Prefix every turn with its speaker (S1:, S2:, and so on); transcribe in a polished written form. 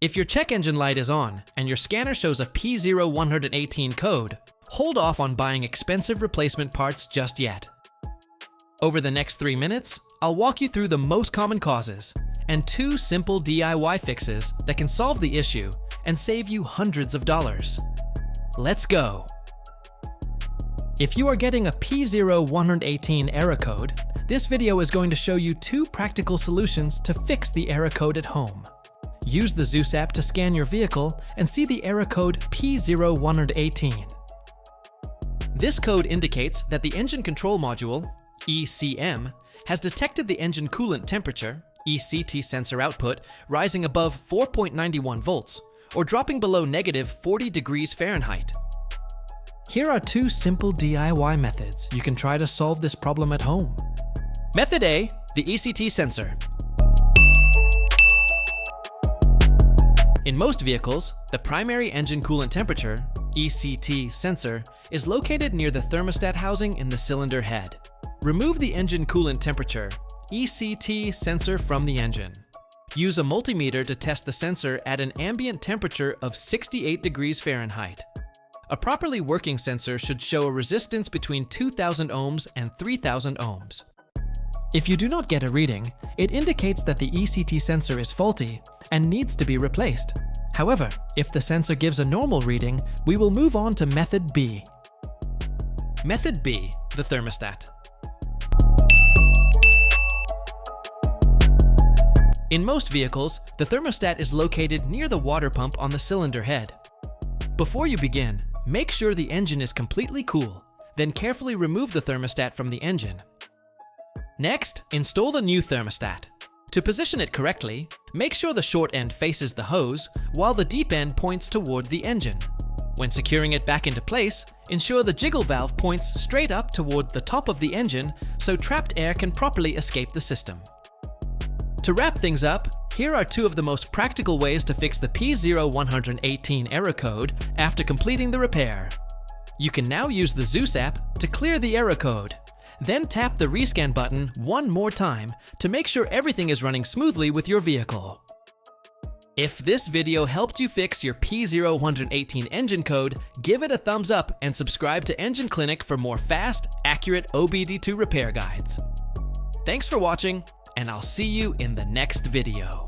S1: If your check engine light is on and your scanner shows a P0118 code, hold off on buying expensive replacement parts just yet. Over the next 3 minutes, I'll walk you through the most common causes and 2 simple DIY fixes that can solve the issue and save you hundreds of dollars. Let's go! If you are getting a P0118 error code, this video is going to show you 2 practical solutions to fix the error code at home. Use the Zeus app to scan your vehicle and see the error code P0118. This code indicates that the engine control module, ECM, has detected the engine coolant temperature, ECT sensor output, rising above 4.91 volts, or dropping below -40 degrees Fahrenheit. Here are 2 simple DIY methods you can try to solve this problem at home. Method A, the ECT sensor. In most vehicles, the primary engine coolant temperature, ECT sensor, is located near the thermostat housing in the cylinder head. Remove the engine coolant temperature, ECT sensor from the engine. Use a multimeter to test the sensor at an ambient temperature of 68 degrees Fahrenheit. A properly working sensor should show a resistance between 2,000 ohms and 3,000 ohms. If you do not get a reading, it indicates that the ECT sensor is faulty and needs to be replaced. However, if the sensor gives a normal reading, we will move on to Method B. Method B, the thermostat. In most vehicles, the thermostat is located near the water pump on the cylinder head. Before you begin, make sure the engine is completely cool, then carefully remove the thermostat from the engine. Next, install the new thermostat. To position it correctly, make sure the short end faces the hose while the deep end points toward the engine. When securing it back into place, ensure the jiggle valve points straight up toward the top of the engine so trapped air can properly escape the system. To wrap things up, here are 2 of the most practical ways to fix the P0118 error code after completing the repair. You can now use the Zeus app to clear the error code. Then tap the rescan button one more time to make sure everything is running smoothly with your vehicle. If this video helped you fix your P0118 engine code, give it a thumbs up and subscribe to Engine Clinic for more fast, accurate OBD2 repair guides. Thanks for watching, and I'll see you in the next video.